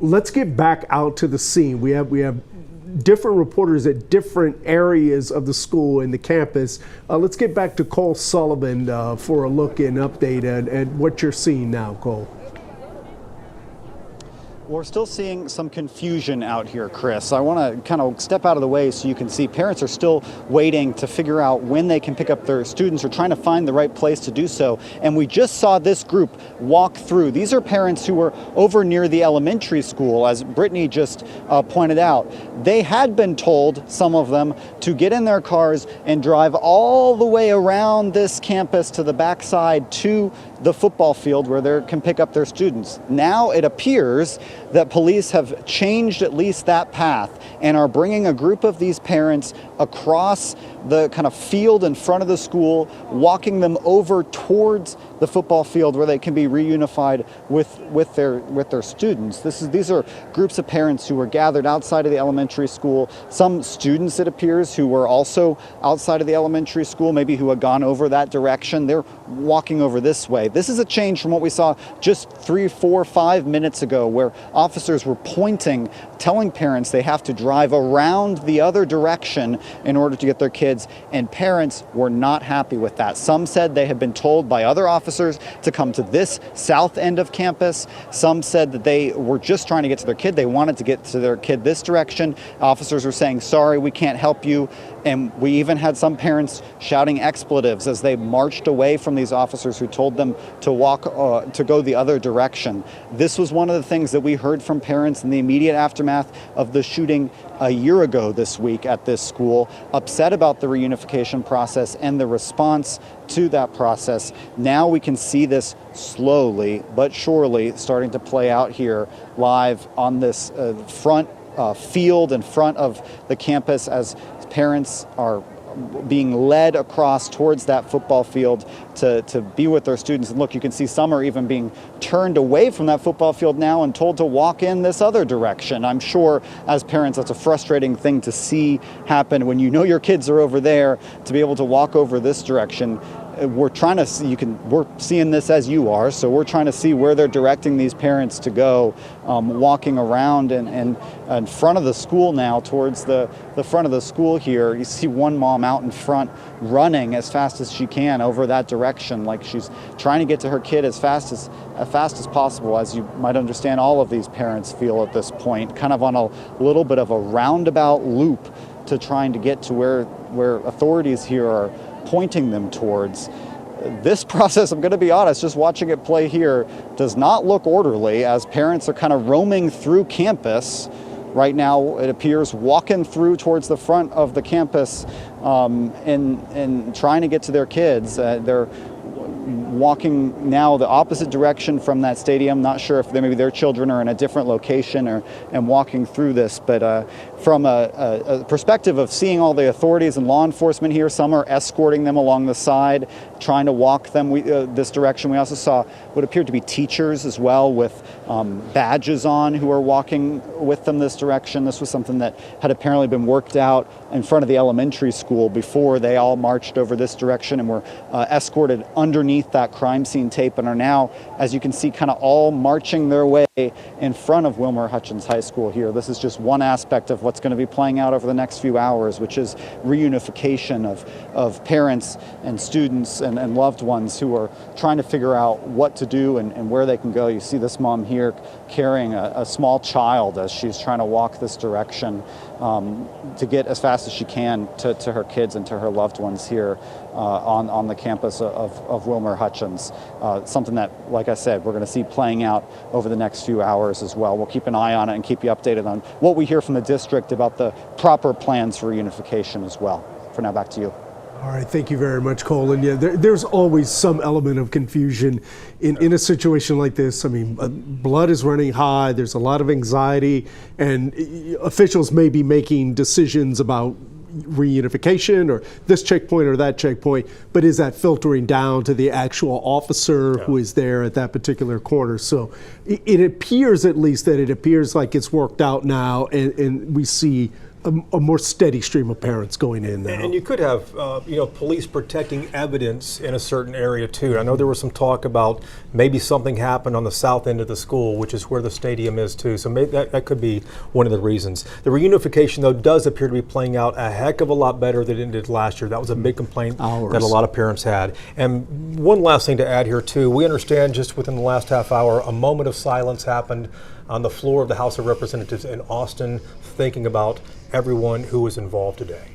let's get back out to the scene. We have different reporters at different areas of the school and the campus. Let's get back to Cole Sullivan for a look and update at what you're seeing now, Cole. We're still seeing some confusion out here, Chris. I want to kind of step out of the way so you can see parents are still waiting to figure out when they can pick up their students or trying to find the right place to do so. And we just saw this group walk through. These are parents who were over near the elementary school, as Brittany just pointed out. They had been told, some of them, to get in their cars and drive all the way around this campus to the backside to the football field where they can pick up their students. Now it appears that police have changed at least that path and are bringing a group of these parents across the kind of field in front of the school, walking them over towards the football field where they can be reunified with their students. These are groups of parents who were gathered outside of the elementary school. Some students, it appears, who were also outside of the elementary school, maybe who had gone over that direction. They're walking over this way. This is a change from what we saw just 3, 4, 5 minutes ago, where officers were pointing, telling parents they have to drive around the other direction in order to get their kids, and parents were not happy with that. Some said they had been told by other officers to come to this south end of campus. Some said that they were just trying to get to their kid. They wanted to get to their kid this direction. Officers were saying, sorry, we can't help you. And we even had some parents shouting expletives as they marched away from these officers who told them to walk, to go the other direction. This was one of the things that we heard from parents in the immediate aftermath of the shooting a year ago this week at this school, upset about the reunification process and the response to that process. Now we can see this slowly but surely starting to play out here live on this front field in front of the campus as parents are being led across towards that football field to be with their students. And look, you can see some are even being turned away from that football field now and told to walk in this other direction. I'm sure as parents that's a frustrating thing to see happen when you know your kids are over there, to be able to walk over this direction. We're trying to see, we're seeing this as you are, so we're trying to see where they're directing these parents to go, walking around and in front of the school now, towards the front of the school here. You see one mom out in front running as fast as she can over that direction, like she's trying to get to her kid as fast as possible. As you might understand, all of these parents feel at this point, kind of on a little bit of a roundabout loop to trying to get to where authorities here are pointing them towards. This process, I'm going to be honest, just watching it play here, does not look orderly, as parents are kind of roaming through campus right now. It appears walking through towards the front of the campus and trying to get to their kids. They're walking now the opposite direction from that stadium. Not sure if maybe their children are in a different location and walking through this, but from a perspective of seeing all the authorities and law enforcement here, some are escorting them along the side, trying to walk them this direction. We also saw what appeared to be teachers as well with badges on who are walking with them this direction. This was something that had apparently been worked out in front of the elementary school before they all marched over this direction and were escorted underneath that crime scene tape, and are now, as you can see, kind of all marching their way in front of Wilmer-Hutchins High School here. This is just one aspect of what's going to be playing out over the next few hours, which is reunification of parents and students and loved ones who are trying to figure out what to do and where they can go. You see this mom here carrying a small child as she's trying to walk this direction to get as fast as she can to her kids and to her loved ones here on the campus of Wilmer-Hutchins. Something that, like I said, we're going to see playing out over the next few hours as well. We'll keep an eye on it and keep you updated on what we hear from the district about the proper plans for reunification as well. For now, back to you. All right, thank you very much, Cole. And yeah, there's always some element of confusion in a situation like this. I mean, blood is running high, there's a lot of anxiety, and officials may be making decisions about reunification or this checkpoint or that checkpoint, but is that filtering down to the actual officer who is there at that particular corner? So it appears, at least, that it appears like it's worked out now, and we see a more steady stream of parents going in now. And you could have, police protecting evidence in a certain area too. I know there was some talk about maybe something happened on the south end of the school, which is where the stadium is too. So maybe that could be one of the reasons. The reunification, though, does appear to be playing out a heck of a lot better than it did last year. That was a big complaint that a lot of parents had. And one last thing to add here too, we understand just within the last half hour, a moment of silence happened on the floor of the House of Representatives in Austin, thinking about everyone who was involved today.